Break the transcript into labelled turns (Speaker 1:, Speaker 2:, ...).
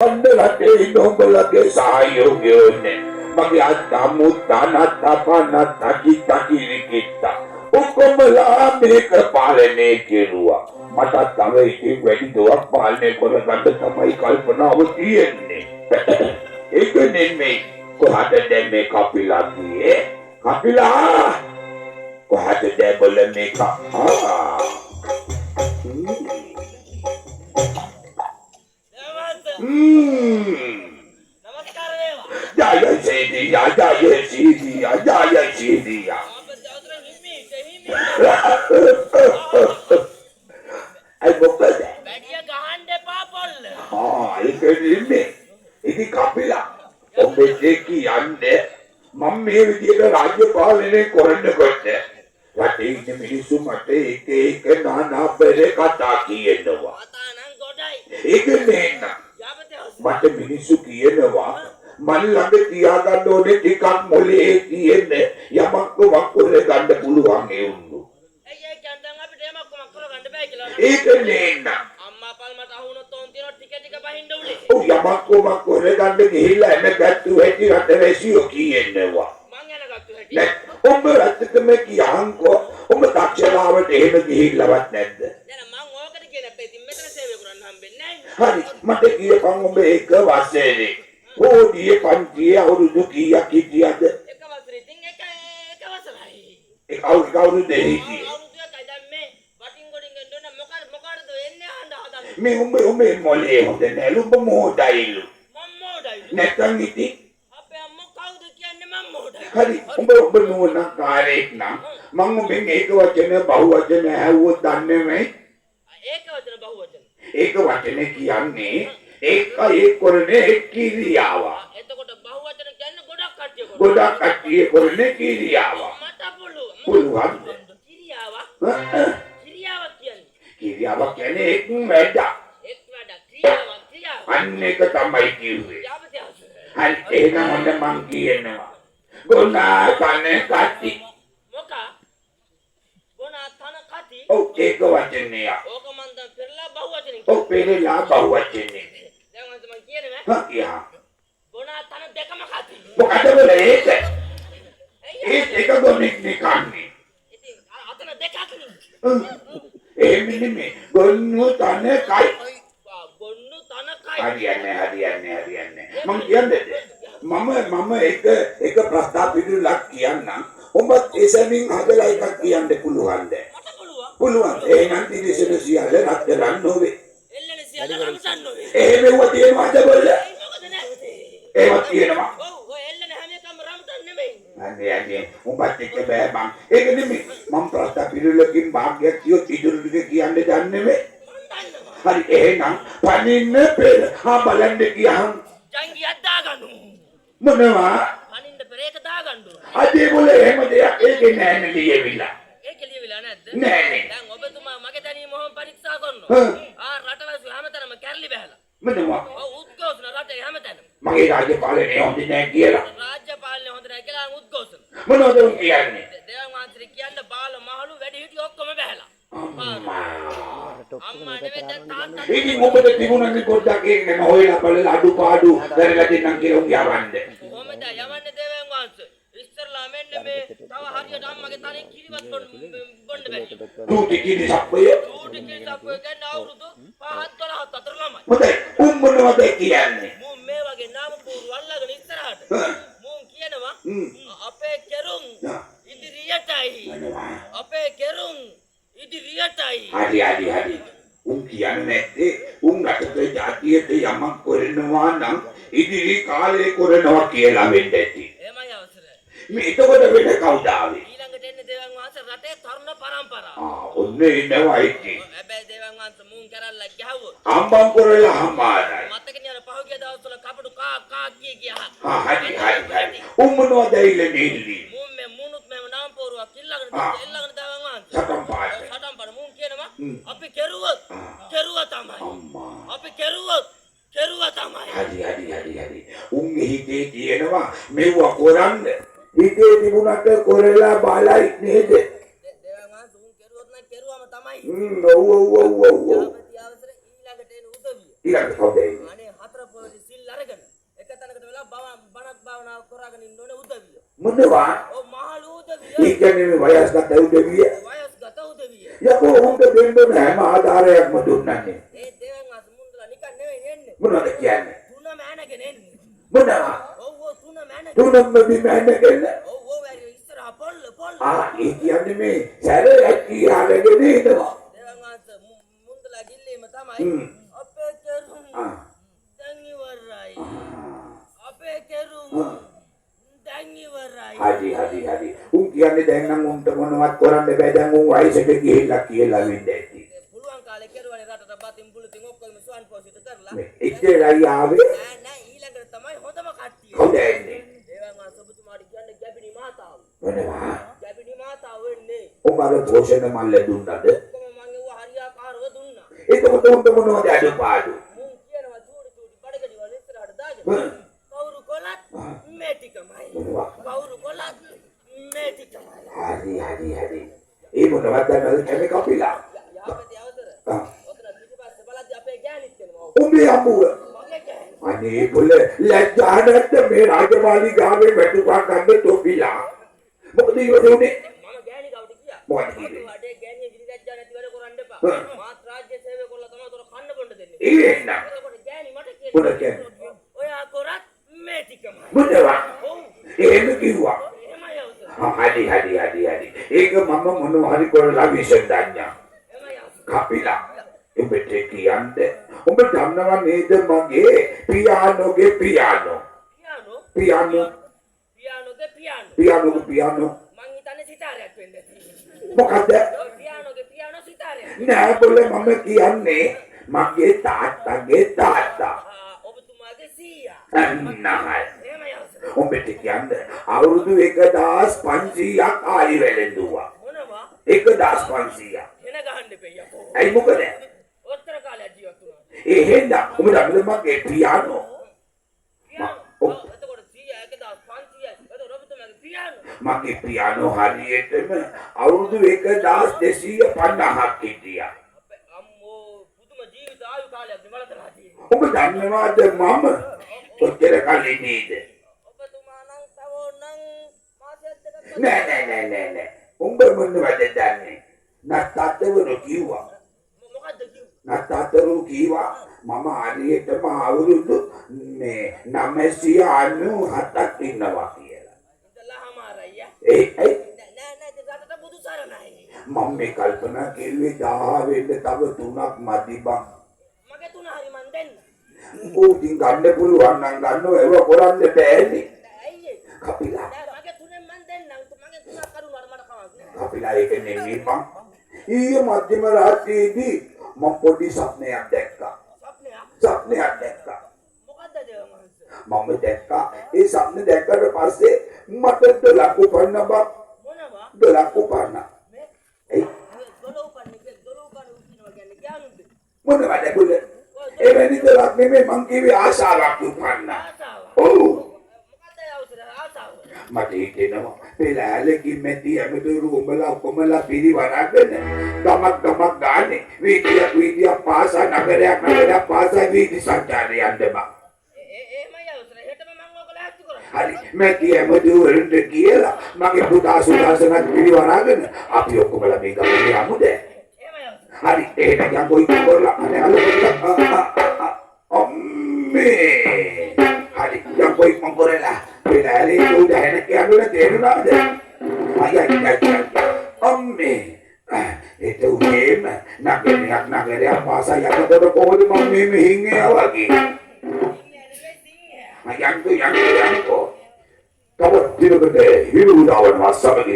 Speaker 1: රටේ ඉන්නෝඹලගේ සහයෝගය ඕනේ. මගේ අත්තමුත් දානත් අපනත් තකි රිකිට්ටා. ඔක්කොමලා මේක පාලනය කෙරුවා. මට තව ඉතින් වැඩි දුවක් පාලනය කරගන්න තමයි කල්පනාව තියෙන්නේ. ඒක නෙමෙයි. කොහටද මේ කපිලා ගියේ? කපිලා! කොහටද බල මේක?
Speaker 2: නමස්කාර වේවා.
Speaker 1: ජය සීදියා අයි මොකද?
Speaker 2: වැඩිය ගහන්න එපා පොල්ල.
Speaker 1: ඒක නෙමෙයි. ඉතින් කපිලා ඔබේ කියන්නේ මම මේ විදිහට රාජ්‍ය පාලනය කරන්නකොට රටේ ඉන්න මිනිස්සු මට එක නානා පෙර කතා කියනවා.
Speaker 2: කතා නම් ගොඩයි.
Speaker 1: ඒක නේන. මට මිනිස්සු කියනවා මන් ළඟ තියාගන්න ඕනේ ටිකක් මොලේ තියෙන යමක් වකුර ගන්න පුළුවන් ඒ උන්නු.
Speaker 2: ඒ කියන්නේ අපිට යමක් වකුර ගන්න බෑ කියලා.
Speaker 1: ඒක නේන.
Speaker 2: අම්මා පල් මට අහුනොත් තෝන් තියන ටික බහින්න උනේ.
Speaker 1: ඔව් යමක් වකුර ගන්න ගිහිල්ලා එන ගැට්ටු හැටි රටවැසියෝ කියනවා.
Speaker 2: මං යන ගැට්ටු හැටි.
Speaker 1: නෑ ඔබ රටකම කියහන්කෝ ඔබ තාක්ෂණාවට එහෙම ගිහිල්ලවත් නැද්ද?
Speaker 2: දැන් මං ඕකට කියන අපේ ඉතින් මෙතන සේවය කරන්න හම්බෙන්නේ නැහැ.
Speaker 1: හරි මට කියපන් ඔබ එක වසරේ ඕඩියේ පන්තියේ අවුරුදු කීයක් හිටියද?
Speaker 2: එක වසරේ ඉතින් එක වසරයි.
Speaker 1: ඒ කවුරු දෙහිදී
Speaker 2: අවුරුදු එකයි දැන් මේ වටින් ගොඩින් ගන්න මොකටද එන්නේ අහන්න හදන්නේ.
Speaker 1: මේ උඹේ මොලේ හොද නෑලු ඔබ මොඩයිලු.
Speaker 2: මම මොඩයි.
Speaker 1: නැත්නම් ඉතින්
Speaker 2: අපේ අම්මා කවුද කියන්නේ මම මොඩයි.
Speaker 1: හරි ඔබ නෝනා කාරේක් නම් මම ඔබෙන් ඒක වචන බහුවචන ඇහුවොත් දන්නේ නැහැ.
Speaker 2: ඒක වචන බහුවචන.
Speaker 1: ඒක වචන කියන්නේ ඒක කරන්නේ ක්‍රියාව.
Speaker 2: එතකොට බහුවචන කියන්නේ ගොඩක් කට්ටිය කරන.
Speaker 1: ගොඩක් කට්ටිය කරන්නේ ක්‍රියාව.
Speaker 2: මට පුළුවන්.
Speaker 1: පුළුවන්.
Speaker 2: ක්‍රියාව. ක්‍රියාව කියන්නේ.
Speaker 1: ක්‍රියාව කියන්නේ එක් වැඩ.
Speaker 2: එක් වැඩ ක්‍රියාව.
Speaker 1: අන්න ඒක තමයි කිව්වේ.
Speaker 2: යාපතියස.
Speaker 1: හරි එහෙනම් ඔන්න මං කියනවා. ගොනා කන්නේ කට්ටි.
Speaker 2: මොකා? ගොනා තන කටි.
Speaker 1: ඔව් ඒක වචනය.
Speaker 2: ඕක මන් දැන් පෙරලා බහුවචනින්.
Speaker 1: ඔව් පෙරලා බහුවචනේ.
Speaker 2: දැන් මම කියන්නේ
Speaker 1: යා.
Speaker 2: ගොනා තන දෙකම කටි.
Speaker 1: මොකද ඒක? ඒක ගොනෙක් නිකන්නේ.
Speaker 2: ඉතින් අතන දෙකක් නේ.
Speaker 1: එහෙම නෙමෙයි. ගොන්නු තන කයි.
Speaker 2: ගොන්නු තන කයි.
Speaker 1: හරියන්නේ. මම කියන්නේ මම එක ප්‍රස්තාව පිළිලක් කියන්නම්. ඔබ එසමින් හදලා එකක් කියන්න පුළුවන්ද?
Speaker 2: මට පුළුවන්.
Speaker 1: පුළුවන්. එහෙනම් දිලිසෙන සියල්ල රත්තරන් නොවේ.
Speaker 2: එල්ලෙන සියල්ල රම්සන් නොවේ.
Speaker 1: එහෙම තියෙනවද බොල්ල?
Speaker 2: මොකද නැත්තේ?
Speaker 1: ඒවත් තියෙනවා.
Speaker 2: ඔව් ඔය එල්ලෙන හැම එකම රම්සන් නෙමෙයි.
Speaker 1: අනේ උඹත් එක්ක බෑ මං. ඒක නෙමෙයි. මම ප්‍රස්තාව පිළිලකින් භාග්‍යයක් කියොත් ඉදිරි ටික කියන්න දන්නේ නෙමෙයි. හරි එහෙනම් පනින්න පෙර බලන්න ගියහම
Speaker 2: ජංගියක් දාගන්නු.
Speaker 1: මොනවා?
Speaker 2: පනින්න පෙර ඒක දාගන්නු.
Speaker 1: අදේ මොලේ එහෙම දෙයක් ඒකේ නෑනේ ලියවිලා.
Speaker 2: ඒක ලියවිලා නැද්ද?
Speaker 1: නෑනේ.
Speaker 2: දැන් ඔබතුමා මගේ තනියම මොහොම පරීක්ෂා කරනවා. රටවැසි හැමතැනම කැරලි බහැලා.
Speaker 1: මොනවා?
Speaker 2: ඔව් උද්ඝෝෂණ රටේ හැමතැනම.
Speaker 1: මගේ රාජ්‍ය පාලනය හොඳ නෑ කියලා.
Speaker 2: රාජ්‍ය පාලනය හොඳ නැහැ කියලා උද්ඝෝෂණ.
Speaker 1: මොනවද උන් කියන්නේ?
Speaker 2: දේවාන් වහන්සේ කියන්නේ බාල මහලු වැඩි හිටිය ඔක්කොම බහැලා. අම්මා නෙවෙයි තාත්තා.
Speaker 1: ඉතින් ඔබට තිබුණනේ පොඩ්ඩක් ඒක ගැන හොයලා බලලා අඩුපාඩු දැනලා දෙන්නම් කියලා උන් යවන්නේ.
Speaker 2: කොහමද යවන්නේ දේවාන් වහන්සේ? ඉස්සරලා මෙන්න මේ තව හරියට අම්මගේ තනින් කිරිවත් බොන්න බැරි.
Speaker 1: දුටි කිරි සප්පය.
Speaker 2: ඌටි කිරිසප්පය කියන්නේ අවුරුදු 5 12 අතර ළමයි.
Speaker 1: මොකද උන් මොනවද කියන්නේ?
Speaker 2: මුන් මේ වගේ නාම පුරු අල්ලගෙන ඉස්සරහට මුන් කියනවා අපේ කෙරුම් ඉදිරියටයි. අපේ කෙරුම් ඉදිරියටයි.
Speaker 1: හරි. උන් කියන්නේ උන් රටේ ජාතියට යමක් කරනවා නම් ඉදිරි කාලේ කරනවා කියලා වෙන්න ඇති.
Speaker 2: එමය අවසරයි.
Speaker 1: මේ එතකොට වෙන කවුද ආවේ?
Speaker 2: ඊළඟට එන්නේ දේවාන් වහන්සේ රටේ තරුණ පරම්පරාව.
Speaker 1: ඔන්න එනවා ඉතින්.
Speaker 2: හැබැයි දේවාන් වහන්සේ මුන් කරල්ලා ගැහුවොත්
Speaker 1: අම්බම් කරලා හමාරයි.
Speaker 2: මතකනේ අර පහුගිය දවස්වල කපටු කා ගියා.
Speaker 1: හරි. උන් මොනවද ඉල්ලන්නේ?
Speaker 2: මුන් මේ මුනුත් මේ නාම පොරුවක් ඊළඟට දේවාන් වහන්සේ.
Speaker 1: සටන් පාට.
Speaker 2: මුන් කියනවා අපි කෙරුවා තමයි. අපි කෙරුවා තමයි.
Speaker 1: හරි. උන් හිතේ තියෙනවා මෙව කරන්න. හිතේ තිබුණට කරලා බලයි නේද?
Speaker 2: දේවාන් වහන්සේ උන් කෙරුවොත් නම් කෙරුවම තමයි.
Speaker 1: ඔව්.
Speaker 2: ඊළඟට එන උදවිය.
Speaker 1: ඊළඟට කවුද?
Speaker 2: අනේ 4 පොලිස්
Speaker 1: මොනවා?
Speaker 2: ඔව් මහලු උදවිය.
Speaker 1: ඒ කියන්නේ වයස්ගත උදවිය.
Speaker 2: වයස්ගත උදවිය.
Speaker 1: යකෝ උන්ට දෙන්න හැම ආධාරයක්ම දුන්නන්නේ.
Speaker 2: ඒ දෙවන් අස මුන්දලා නිකන් නෙවෙයි එන්නේ.
Speaker 1: මොනවද කියන්නේ?
Speaker 2: තුන මෑනගෙන එන්නේ.
Speaker 1: මොනවා?
Speaker 2: ඔව් ඔව් තුන මෑනගෙන.
Speaker 1: තුනම බිමැන්නගෙන.
Speaker 2: ඔව් ඔව් වැරි ඉස්සරහ පොල්ල.
Speaker 1: ඒ කියන්නේ මේ සැරයක් කියාගෙන එනවා.
Speaker 2: දෙවන් අස මුන්දලා ගිල්ලීම තමයි. අපේ කෙරුම්. දැන් ඉවරයි. අපේ කෙරුම්. දැන් ඉවරයි.
Speaker 1: හරි. උන් කියන්නේ දැන් නම් උන්ට මොනවත් කරන්න බෑ. දැන් උන් වයසට ගිහිල්ලා කියලා වෙන්න ඇති.
Speaker 2: පුළුවන් කාලේ කෙරුවනේ රටට බතින් බුලතින් ඔක්කොම ස්වන් පෝෂිත කරලා.
Speaker 1: එච්චරයි ආවේ.
Speaker 2: නෑ ඊළඟට තමයි හොඳම කට්ටිය.
Speaker 1: හොඳයි.
Speaker 2: දේවන් අසබතුමාට කියන්නේ ගැබිනි මාතාව.
Speaker 1: මොනවා?
Speaker 2: ගැබිනි මාතාව වෙන්නේ.
Speaker 1: උඹට පෝෂණ මල්ල දුන්නද?
Speaker 2: කොහොම මං ඒව හරියාකාරව දුන්නා.
Speaker 1: එතකොට උන්ට මොනවද අඩුපාඩු?
Speaker 2: මුන් කියනවා චූටි බඩගඩි වල ඉස්සරහට දාගෙන. කවුරු කොලත් මේ ටිකමයි. කවුරු කොලත් මේ ටිකමයි.
Speaker 1: හරි. ඒ මොනවද දැන් කැමේ කපිලා?
Speaker 2: යාපති අවසර. ඔතන පිටිපස්සේ බලද්දි අපේ ගෑණිත් එනවා.
Speaker 1: උඹේ අම්මුව.
Speaker 2: මගේ ගෑණි.
Speaker 1: අනේ බුල ලැජ්ජා නැද්ද මේ රාජමාලි ගාවේ වැටුපා ගන්න තොපිලා? මොකද ඉවරුනේ?
Speaker 2: මම ගෑණි කවුද කියා?
Speaker 1: මොකද කිව්වේ?
Speaker 2: වඩේ ගෑණි විලිදැජ්ජා නැති වැඩ කරන්න එපා. මාත් රාජ්‍ය සේවය කරලා තමයි උතර කන්න බොන්න දෙන්නේ.
Speaker 1: ඒ නෑ.
Speaker 2: එතකොට ගෑණි මට
Speaker 1: මොකද
Speaker 2: කියන්නේ?
Speaker 1: කියන්නේ?
Speaker 2: ඔයා කරත් මේ ටිකමයි.
Speaker 1: මොනවා?
Speaker 2: ඔව්.
Speaker 1: එහෙම කිව්වා.
Speaker 2: එහෙමයි අවසර.
Speaker 1: හරි. ඒක මම මොනවා හරි කරලා විසඳන්නම්.
Speaker 2: එහෙමයි අවසර.
Speaker 1: කපිලා. උඹට කියන්නේ උඹ දන්නවා නේද මගේ පියානෝගේ පියානෝ.
Speaker 2: පියානෝගේ පියානෝ. මං හිතන්නේ සිතාරයක් වෙන්න ඇති.
Speaker 1: මොකද?
Speaker 2: පියානෝගේ පියානෝ සිතාරයක්.
Speaker 1: නෑ බොල මම කියන්නේ මගේ තාත්තගේ තාත්තා.
Speaker 2: ඔබතුමාගේ සීයා.
Speaker 1: නෑ.
Speaker 2: එහෙමයි අවසර.
Speaker 1: උඹට කියන්නේ අවුරුදු 1500ක් ආයි වෙලෙන්දුවා.
Speaker 2: මොනවා?
Speaker 1: 1500ක්.
Speaker 2: එන ගහන්න දෙපෙයි අපෝ.
Speaker 1: ඇයි මොකද?
Speaker 2: ඔතර කාලයක් ජීවත් වුණා.
Speaker 1: එහෙනම් උඹ දන්නද මගේ පියානෝ?
Speaker 2: පියානෝ. එතකොට සීයා 1500යි. එතකොට ඔබතුමාගේ පියානෝ.
Speaker 1: මගේ පියානෝ හරියටම අවුරුදු 1250ක් හිටියා.
Speaker 2: අම්මෝ පුදුම ජීවිත ආයු කාලයක් නෙමලතලා තියෙන්නේ.
Speaker 1: ඔබ දන්නවද මම කොච්චර කලින් නේද?
Speaker 2: ඔබතුමා නම් තවෝනම් මාසයක් දෙකක්
Speaker 1: නෑ. උඹ මොනවද දන්නේ? නත්තතවරු කිව්වා.
Speaker 2: මොකද්ද කිව්වේ?
Speaker 1: නත්තතවරු කිව්වා මම හරියටම අවුරුදු 997ක් ඉන්නවා කියලා.
Speaker 2: ඉතලාමාරయ్యා.
Speaker 1: ඒ
Speaker 2: නෑ රටට බුදු සරණයි.
Speaker 1: මම මේ කල්පනා කෙරුවේ 10 වෙන්න තව 3ක් මදි බං.
Speaker 2: මගේ 3 හරි මන් දෙන්න.
Speaker 1: ඕකින් ගන්න පුළුවන් නම් ගන්නව ඒව කරන්න බෑනේ.
Speaker 2: ඇයි ඒ?
Speaker 1: කපිලා.
Speaker 2: මගේ 3ෙන් මන් දෙන්නම්. මගේ 3ක් කරුණාට මට කවක් නෑ.
Speaker 1: කපිලා ඒක නෙමෙයි බං. ඊයේ මධ්‍යම රාත්‍රියේදී මම පොඩි සප්නයක් දැක්කා. සප්නයක් දැක්කා.
Speaker 2: මොකද්ද දේව මහන්ස?
Speaker 1: මම දැක්කා ඒ සප්න දැක්කට පස්සේ මට දලක් උපන්න බං.
Speaker 2: මොනවා?
Speaker 1: දලක් උපන්න. ඒ
Speaker 2: දොලෝපන්නේ උකිනවා කියන්නේ ගෑනුද?
Speaker 1: මොනවද බුල? එවැනි දලක් නෙමෙයි මං කිව්වේ ආශාවක් උපන්න.
Speaker 2: ආසාව.
Speaker 1: ඔව්.
Speaker 2: මොකද්ද අවසර ආසාව?
Speaker 1: මට හිතෙනවා පෙළෑලකින් මැටි ඇමතුරු උඹලා ඔක්කොමලා පිරිවරගෙන ගමක් ගානේ වීදියක් පාසා නගරයක් පාසා වීදි සංචාරය යන්න බා.
Speaker 2: එහෙමයි අවසර. හෙටම මම ඔක ලෑස්ති කරා.
Speaker 1: හරි මැටි ඇමතුරු වලට කියලා මගේ පුතා සුදාසනත් පිරිවරගෙන අපි ඔක්කොමලා මේ ගමේ යමුද?
Speaker 2: එහෙමයි අවසර.
Speaker 1: හරි එහෙනම් යකෝ ඉක්කොල්ලා අනේ අම්මේ හරි යකෝ ඉක්කොන් කරලා පෙළෑලේ උඩ හැන කියන්න තේරුණාද? අයියා අම්මේ ඒක උගේම නගරයක් පාසා යනකොට කොහොමද මම මේ මෙහින් එනවා වගේ යන්කෝ තව දිනකට හිරු උදාවනවා සමගින්